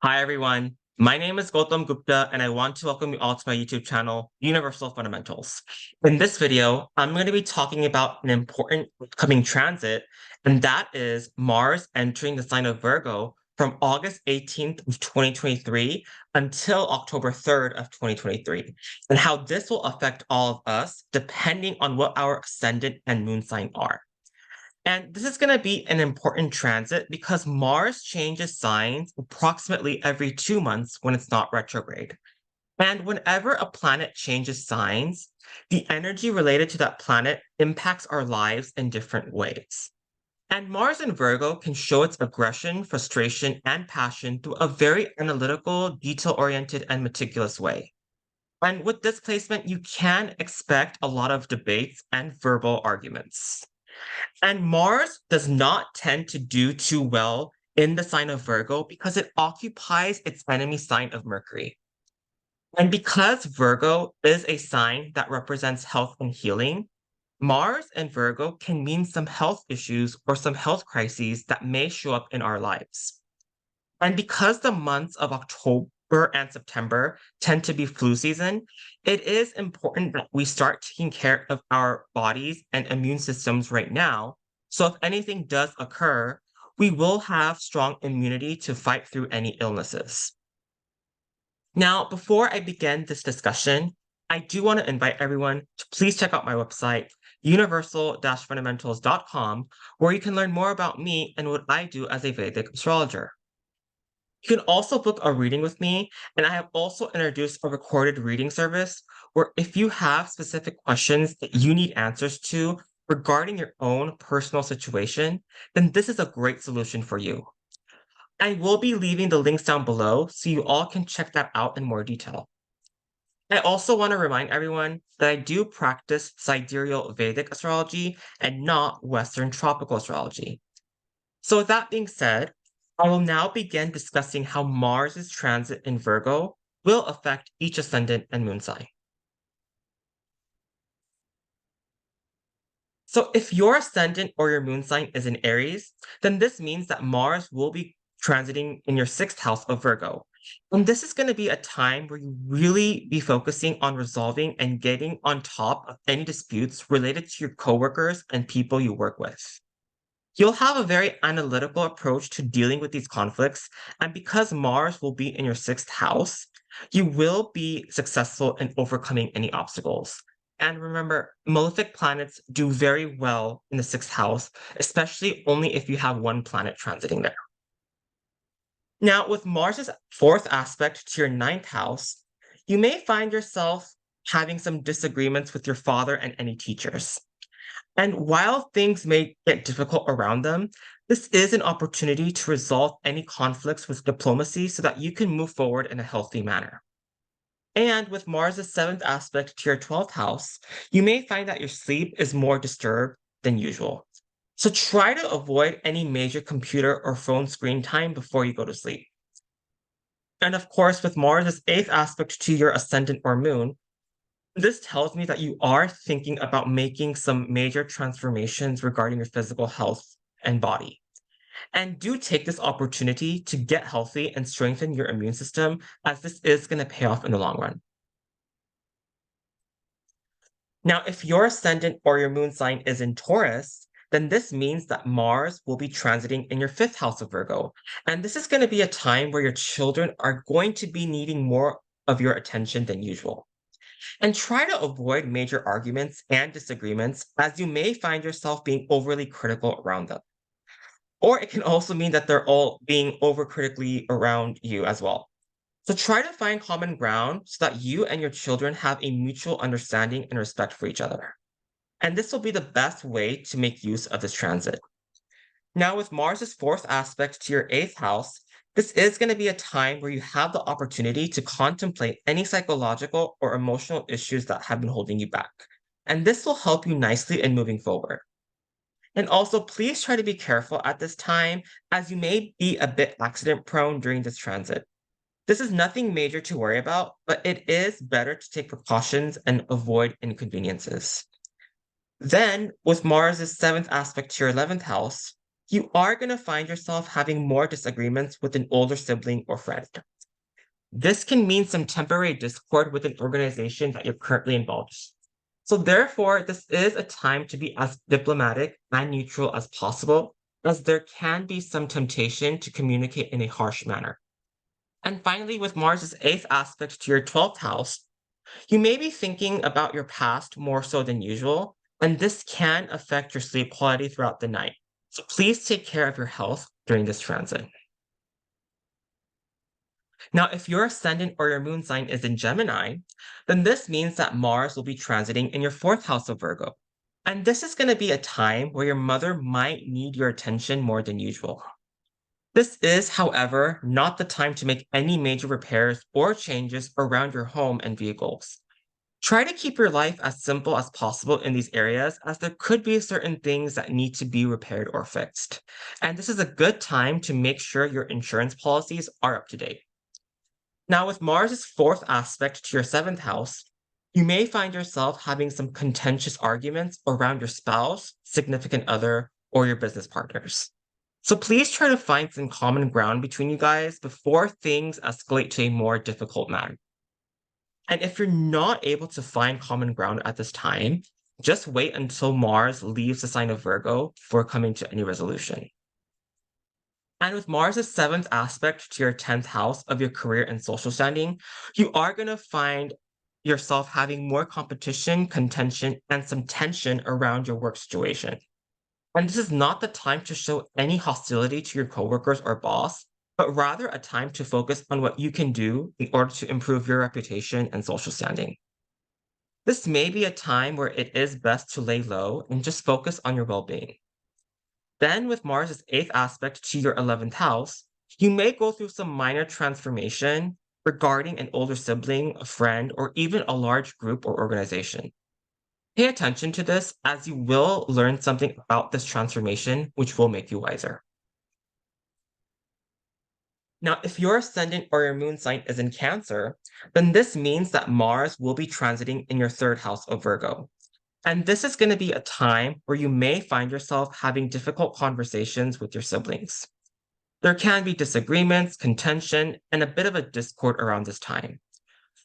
Hi everyone, my name is Gautam Gupta and I want to welcome you all to my YouTube channel, Universal Fundamentals. In this video, I'm going to be talking about an important upcoming transit, and that is Mars entering the sign of Virgo from August 18th of 2023 until October 3rd of 2023, and how this will affect all of us depending on what our ascendant and moon sign are. And this is going to be an important transit because Mars changes signs approximately every 2 months when it's not retrograde. And whenever a planet changes signs, the energy related to that planet impacts our lives in different ways. And Mars in Virgo can show its aggression, frustration, and passion through a very analytical, detail oriented, and meticulous way. And with this placement, you can expect a lot of debates and verbal arguments. And Mars does not tend to do too well in the sign of Virgo because it occupies its enemy sign of Mercury. And because Virgo is a sign that represents health and healing, Mars and Virgo can mean some health issues or some health crises that may show up in our lives. And because the months of October and September tend to be flu season, it is important that we start taking care of our bodies and immune systems right now. So if anything does occur, we will have strong immunity to fight through any illnesses. Now, before I begin this discussion, I do want to invite everyone to please check out my website, universal-fundamentals.com, where you can learn more about me and what I do as a Vedic astrologer. You can also book a reading with me, and I have also introduced a recorded reading service where if you have specific questions that you need answers to regarding your own personal situation, then this is a great solution for you. I will be leaving the links down below so you all can check that out in more detail. I also want to remind everyone that I do practice sidereal Vedic astrology and not Western tropical astrology. So with that being said, I will now begin discussing how Mars's transit in Virgo will affect each ascendant and moon sign. So if your ascendant or your moon sign is in Aries, then this means that Mars will be transiting in your sixth house of Virgo. And this is going to be a time where you really be focusing on resolving and getting on top of any disputes related to your coworkers and people you work with. You'll have a very analytical approach to dealing with these conflicts, and because Mars will be in your sixth house, you will be successful in overcoming any obstacles. And remember, malefic planets do very well in the sixth house, especially only if you have one planet transiting there. Now, with Mars's fourth aspect to your ninth house, you may find yourself having some disagreements with your father and any teachers. And while things may get difficult around them, this is an opportunity to resolve any conflicts with diplomacy so that you can move forward in a healthy manner. And with Mars' seventh aspect to your 12th house, you may find that your sleep is more disturbed than usual. So try to avoid any major computer or phone screen time before you go to sleep. And of course, with Mars' eighth aspect to your ascendant or moon, this tells me that you are thinking about making some major transformations regarding your physical health and body. And do take this opportunity to get healthy and strengthen your immune system, as this is going to pay off in the long run. Now, if your ascendant or your moon sign is in Taurus, then this means that Mars will be transiting in your fifth house of Virgo. And this is going to be a time where your children are going to be needing more of your attention than usual. And try to avoid major arguments and disagreements, as you may find yourself being overly critical around them. Or it can also mean that they're all being overcritically around you as well. So try to find common ground so that you and your children have a mutual understanding and respect for each other. And this will be the best way to make use of this transit. Now, with Mars's fourth aspect to your eighth house, this is going to be a time where you have the opportunity to contemplate any psychological or emotional issues that have been holding you back. And this will help you nicely in moving forward. And also, please try to be careful at this time, as you may be a bit accident prone during this transit. This is nothing major to worry about, but it is better to take precautions and avoid inconveniences. Then, with Mars' seventh aspect to your 11th house, you are going to find yourself having more disagreements with an older sibling or friend. This can mean some temporary discord with an organization that you're currently involved in. So therefore, this is a time to be as diplomatic and neutral as possible, as there can be some temptation to communicate in a harsh manner. And finally, with Mars' eighth aspect to your 12th house, you may be thinking about your past more so than usual, and this can affect your sleep quality throughout the night. So please take care of your health during this transit. Now, if your ascendant or your moon sign is in Gemini, then this means that Mars will be transiting in your fourth house of Virgo. And this is going to be a time where your mother might need your attention more than usual. This is, however, not the time to make any major repairs or changes around your home and vehicles. Try to keep your life as simple as possible in these areas, as there could be certain things that need to be repaired or fixed. And this is a good time to make sure your insurance policies are up to date. Now, with Mars' fourth aspect to your seventh house, you may find yourself having some contentious arguments around your spouse, significant other, or your business partners. So please try to find some common ground between you guys before things escalate to a more difficult matter. And if you're not able to find common ground at this time, just wait until Mars leaves the sign of Virgo before coming to any resolution. And with Mars' seventh aspect to your 10th house of your career and social standing, you are going to find yourself having more competition, contention, and some tension around your work situation. And this is not the time to show any hostility to your coworkers or boss, but rather a time to focus on what you can do in order to improve your reputation and social standing. This may be a time where it is best to lay low and just focus on your well being. Then, with Mars' eighth aspect to your 11th house, you may go through some minor transformation regarding an older sibling, a friend, or even a large group or organization. Pay attention to this, as you will learn something about this transformation which will make you wiser. Now, if your ascendant or your moon sign is in Cancer, then this means that Mars will be transiting in your third house of Virgo. And this is going to be a time where you may find yourself having difficult conversations with your siblings. There can be disagreements, contention, and a bit of a discord around this time.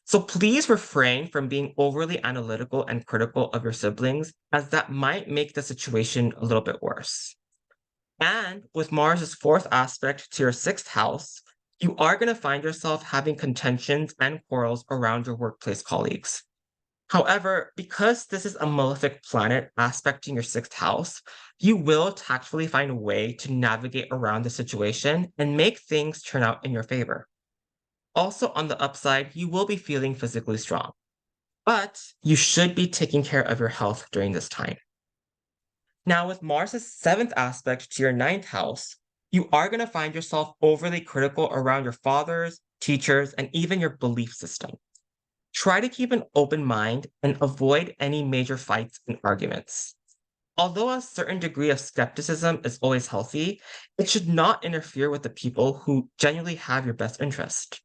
So please refrain from being overly analytical and critical of your siblings, as that might make the situation a little bit worse. And with Mars' fourth aspect to your sixth house, you are going to find yourself having contentions and quarrels around your workplace colleagues. However, because this is a malefic planet aspecting your sixth house, you will tactfully find a way to navigate around the situation and make things turn out in your favor. Also, on the upside, you will be feeling physically strong, but you should be taking care of your health during this time. Now, with Mars' seventh aspect to your ninth house, you are going to find yourself overly critical around your fathers, teachers, and even your belief system. Try to keep an open mind and avoid any major fights and arguments. Although a certain degree of skepticism is always healthy, it should not interfere with the people who genuinely have your best interest.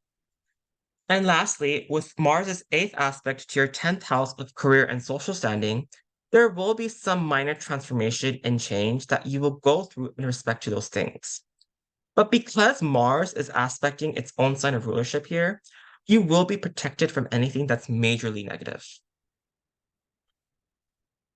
And lastly, with Mars' eighth aspect to your 10th house of career and social standing, there will be some minor transformation and change that you will go through in respect to those things. But because Mars is aspecting its own sign of rulership here, you will be protected from anything that's majorly negative.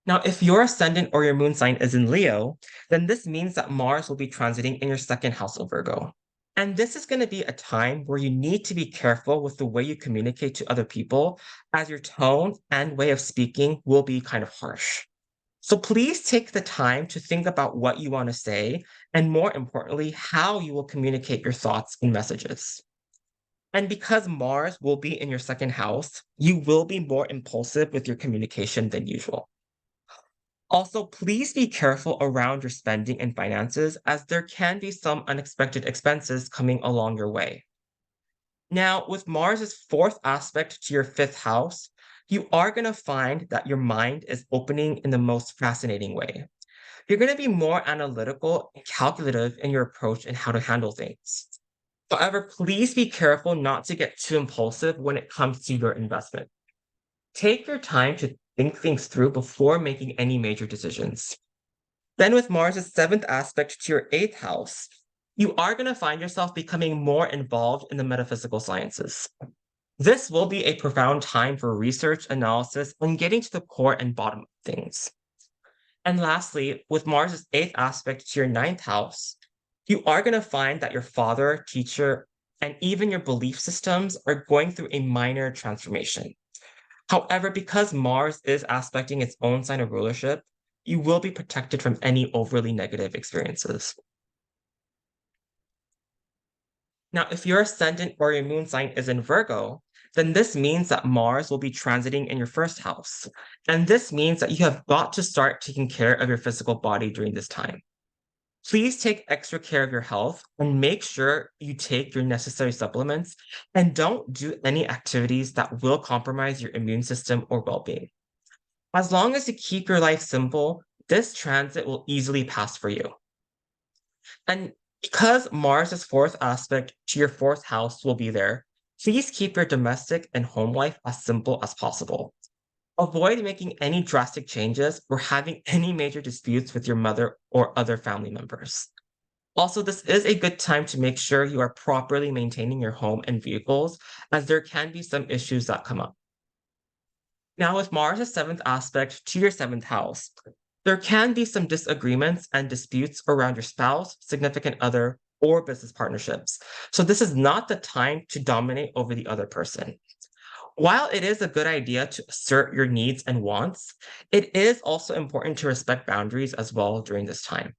Now, if your ascendant or your moon sign is in Leo, then this means that Mars will be transiting in your second house of Virgo. And this is going to be a time where you need to be careful with the way you communicate to other people, as your tone and way of speaking will be kind of harsh. So please take the time to think about what you want to say, and more importantly, how you will communicate your thoughts and messages. And because Mars will be in your second house, you will be more impulsive with your communication than usual. Also, please be careful around your spending and finances, as there can be some unexpected expenses coming along your way. Now, with Mars' fourth aspect to your fifth house, you are going to find that your mind is opening in the most fascinating way. You're going to be more analytical and calculative in your approach and how to handle things. However, please be careful not to get too impulsive when it comes to your investment. Take your time to think things through before making any major decisions. Then with Mars' seventh aspect to your eighth house, you are going to find yourself becoming more involved in the metaphysical sciences. This will be a profound time for research, analysis, and getting to the core and bottom of things. And lastly, with Mars' eighth aspect to your ninth house, you are going to find that your father, teacher, and even your belief systems are going through a minor transformation. However, because Mars is aspecting its own sign of rulership, you will be protected from any overly negative experiences. Now, if your ascendant or your moon sign is in Virgo, then this means that Mars will be transiting in your first house. And this means that you have got to start taking care of your physical body during this time. Please take extra care of your health and make sure you take your necessary supplements and don't do any activities that will compromise your immune system or well being. As long as you keep your life simple, this transit will easily pass for you. And because Mars' fourth aspect to your fourth house will be there, please keep your domestic and home life as simple as possible. Avoid making any drastic changes or having any major disputes with your mother or other family members. Also, this is a good time to make sure you are properly maintaining your home and vehicles, as there can be some issues that come up. Now, with Mars' seventh aspect to your seventh house, there can be some disagreements and disputes around your spouse, significant other, or business partnerships. So, this is not the time to dominate over the other person. While it is a good idea to assert your needs and wants, it is also important to respect boundaries as well during this time.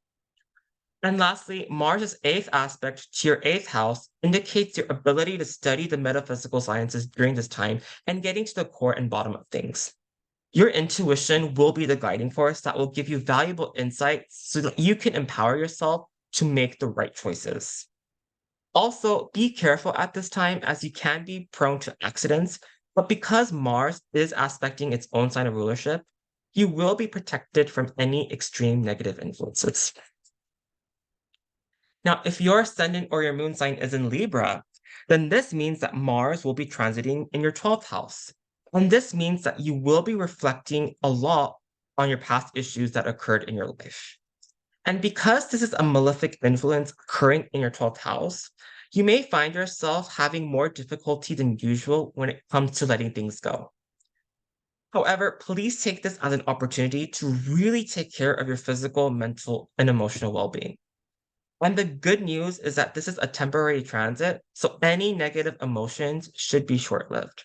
And lastly, Mars' eighth aspect to your eighth house indicates your ability to study the metaphysical sciences during this time and getting to the core and bottom of things. Your intuition will be the guiding force that will give you valuable insights so that you can empower yourself to make the right choices. Also, be careful at this time as you can be prone to accidents, but because Mars is aspecting its own sign of rulership, you will be protected from any extreme negative influences. Now, if your ascendant or your moon sign is in Libra, then this means that Mars will be transiting in your 12th house. And this means that you will be reflecting a lot on your past issues that occurred in your life. And because this is a malefic influence occurring in your 12th house, you may find yourself having more difficulty than usual when it comes to letting things go. However, please take this as an opportunity to really take care of your physical, mental, and emotional well being. And the good news is that this is a temporary transit, so any negative emotions should be short lived.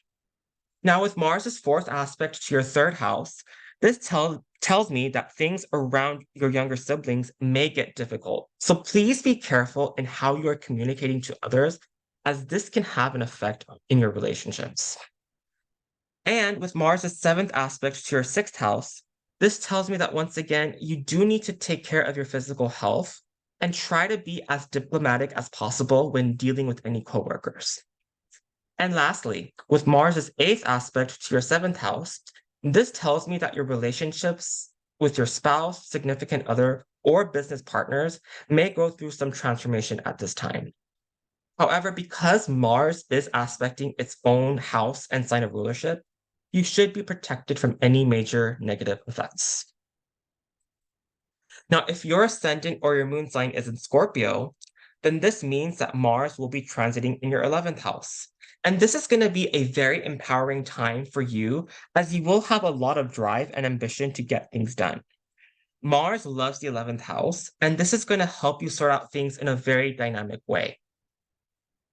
Now, with Mars' fourth aspect to your third house, this tells me that things around your younger siblings may get difficult. So please be careful in how you are communicating to others, as this can have an effect in your relationships. And with Mars' seventh aspect to your sixth house, this tells me that once again, you do need to take care of your physical health and try to be as diplomatic as possible when dealing with any coworkers. And lastly, with Mars' eighth aspect to your seventh house, this tells me that your relationships with your spouse, significant other, or business partners may go through some transformation at this time. However, because Mars is aspecting its own house and sign of rulership, you should be protected from any major negative effects. Now, if your ascendant or your moon sign is in Scorpio, then this means that Mars will be transiting in your 11th house. And this is going to be a very empowering time for you, as you will have a lot of drive and ambition to get things done. Mars loves the 11th house, and this is going to help you sort out things in a very dynamic way.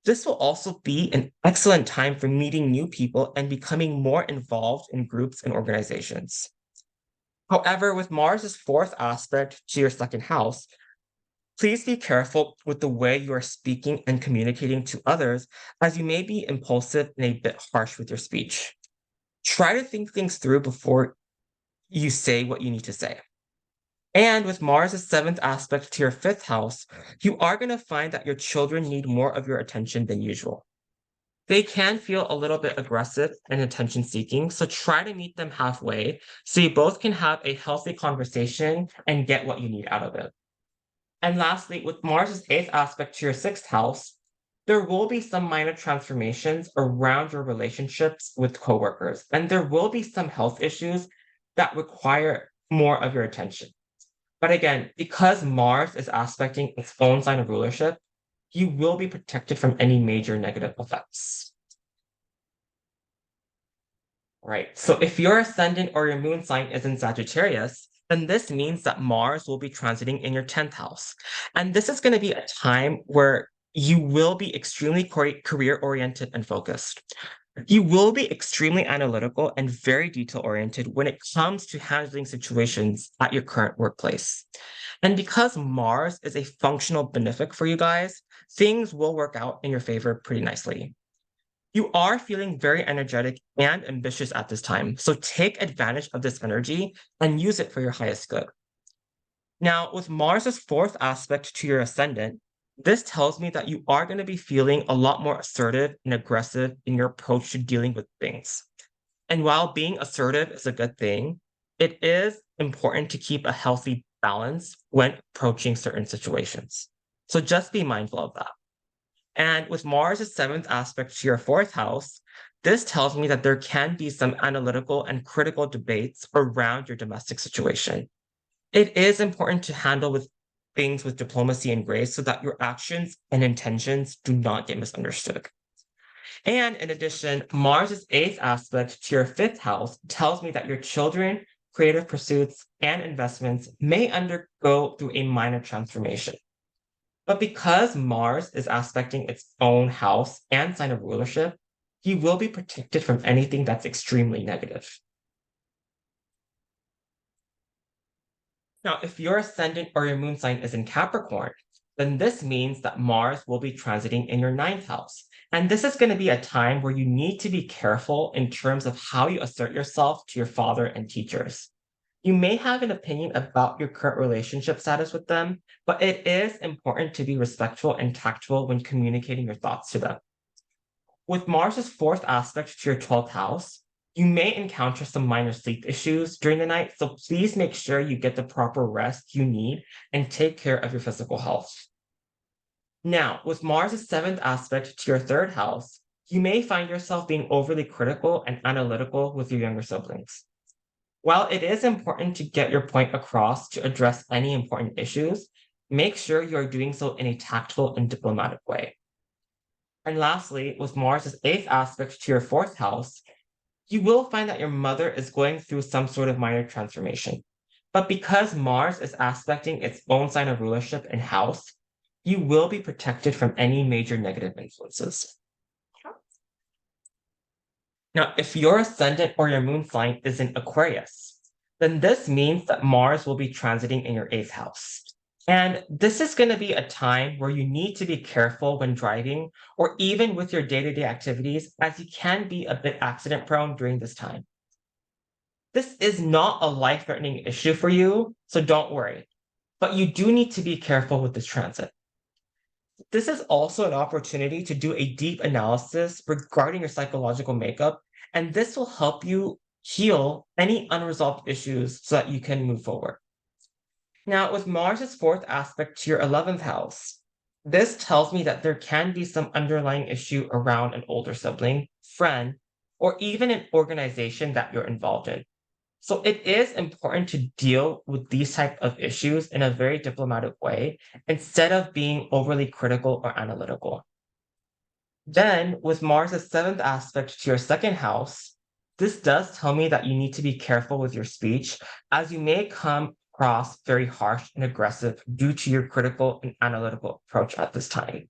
This will also be an excellent time for meeting new people and becoming more involved in groups and organizations. However, with Mars' fourth aspect to your second house, please be careful with the way you are speaking and communicating to others, as you may be impulsive and a bit harsh with your speech. Try to think things through before you say what you need to say. And with Mars' seventh aspect to your fifth house, you are going to find that your children need more of your attention than usual. They can feel a little bit aggressive and attention seeking, so try to meet them halfway so you both can have a healthy conversation and get what you need out of it. And lastly, with Mars' eighth aspect to your sixth house, there will be some minor transformations around your relationships with coworkers, and there will be some health issues that require more of your attention. But again, because Mars is aspecting its own sign of rulership, you will be protected from any major negative effects. Right. So if your ascendant or your moon sign is in Sagittarius, then this means that Mars will be transiting in your 10th house. And this is going to be a time where you will be extremely career oriented and focused. You will be extremely analytical and very detail oriented when it comes to handling situations at your current workplace. And because Mars is a functional benefic for you guys, things will work out in your favor pretty nicely. You are feeling very energetic and ambitious at this time, so take advantage of this energy and use it for your highest good. Now, with Mars's fourth aspect to your ascendant, this tells me that you are going to be feeling a lot more assertive and aggressive in your approach to dealing with things. And while being assertive is a good thing, it is important to keep a healthy balance when approaching certain situations. So just be mindful of that. And with Mars' seventh aspect to your fourth house, this tells me that there can be some analytical and critical debates around your domestic situation. It is important to handle with things with diplomacy and grace so that your actions and intentions do not get misunderstood. And in addition, Mars' eighth aspect to your fifth house tells me that your children, creative pursuits, and investments may undergo through a minor transformation. But because Mars is aspecting its own house and sign of rulership, you will be protected from anything that's extremely negative. Now, if your ascendant or your moon sign is in Capricorn, then this means that Mars will be transiting in your ninth house. And this is going to be a time where you need to be careful in terms of how you assert yourself to your father and teachers. You may have an opinion about your current relationship status with them, but it is important to be respectful and tactful when communicating your thoughts to them. With Mars's fourth aspect to your 12th house, you may encounter some minor sleep issues during the night, so please make sure you get the proper rest you need and take care of your physical health. Now, with Mars' seventh aspect to your third house, you may find yourself being overly critical and analytical with your younger siblings. While it is important to get your point across to address any important issues, make sure you are doing so in a tactful and diplomatic way. And lastly, with Mars' eighth aspect to your fourth house, you will find that your mother is going through some sort of minor transformation. But because Mars is aspecting its own sign of rulership and house, you will be protected from any major negative influences. Now, if your ascendant or your moon sign is in Aquarius, then this means that Mars will be transiting in your eighth house. And this is going to be a time where you need to be careful when driving or even with your day to day activities, as you can be a bit accident prone during this time. This is not a life threatening issue for you, so don't worry. But you do need to be careful with this transit. This is also an opportunity to do a deep analysis regarding your psychological makeup, and this will help you heal any unresolved issues so that you can move forward. Now, with Mars' fourth aspect to your 11th house, this tells me that there can be some underlying issue around an older sibling, friend, or even an organization that you're involved in. So it is important to deal with these type of issues in a very diplomatic way instead of being overly critical or analytical. Then, with Mars' seventh aspect to your second house, this does tell me that you need to be careful with your speech, as you may come across very harsh and aggressive due to your critical and analytical approach at this time.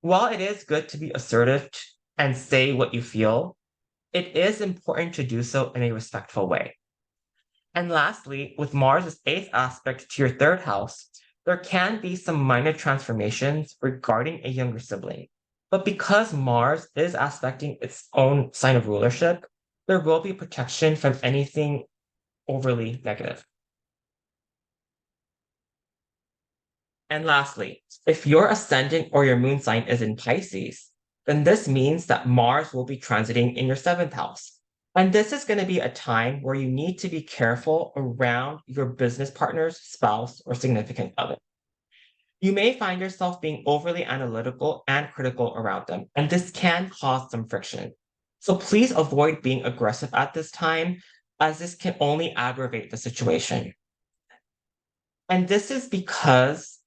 While it is good to be assertive and say what you feel, it is important to do so in a respectful way. And lastly, with Mars' eighth aspect to your third house, there can be some minor transformations regarding a younger sibling. But because Mars is aspecting its own sign of rulership, there will be protection from anything overly negative. And lastly, if your ascendant or your moon sign is in Pisces, then this means that Mars will be transiting in your seventh house. And this is going to be a time where you need to be careful around your business partner's spouse or significant other. You may find yourself being overly analytical and critical around them, and this can cause some friction. So please avoid being aggressive at this time, as this can only aggravate the situation. And this is because,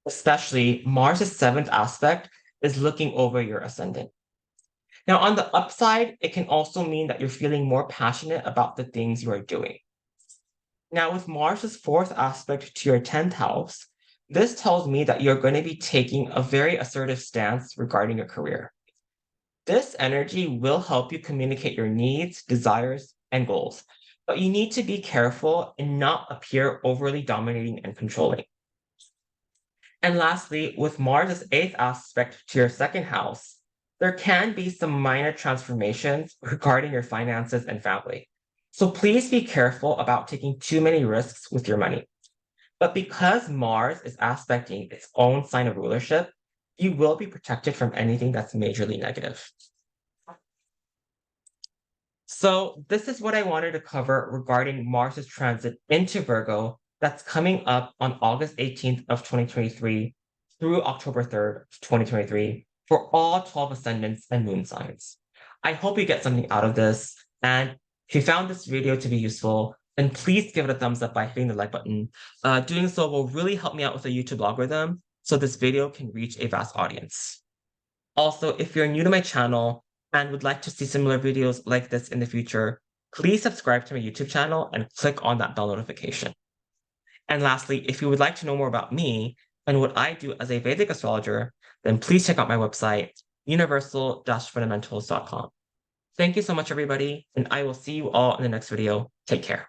especially, Mars' seventh aspect is looking over your ascendant. Now, on the upside, it can also mean that you're feeling more passionate about the things you are doing. Now, with Mars' fourth aspect to your 10th house, this tells me that you're going to be taking a very assertive stance regarding your career. This energy will help you communicate your needs, desires, and goals, but you need to be careful and not appear overly dominating and controlling. And lastly, with Mars' eighth aspect to your second house, there can be some minor transformations regarding your finances and family. So please be careful about taking too many risks with your money. But because Mars is aspecting its own sign of rulership, you will be protected from anything that's majorly negative. So this is what I wanted to cover regarding Mars's transit into Virgo that's coming up on August 18th of 2023 through October 3rd of 2023 for all 12 ascendants and moon signs. I hope you get something out of this. And if you found this video to be useful, then please give it a thumbs up by hitting the like button. Doing so will really help me out with the YouTube algorithm so this video can reach a vast audience. Also, if you're new to my channel and would like to see similar videos like this in the future, please subscribe to my YouTube channel and click on that bell notification. And lastly, if you would like to know more about me and what I do as a Vedic astrologer, then please check out my website, universal-fundamentals.com. Thank you so much, everybody, and I will see you all in the next video. Take care.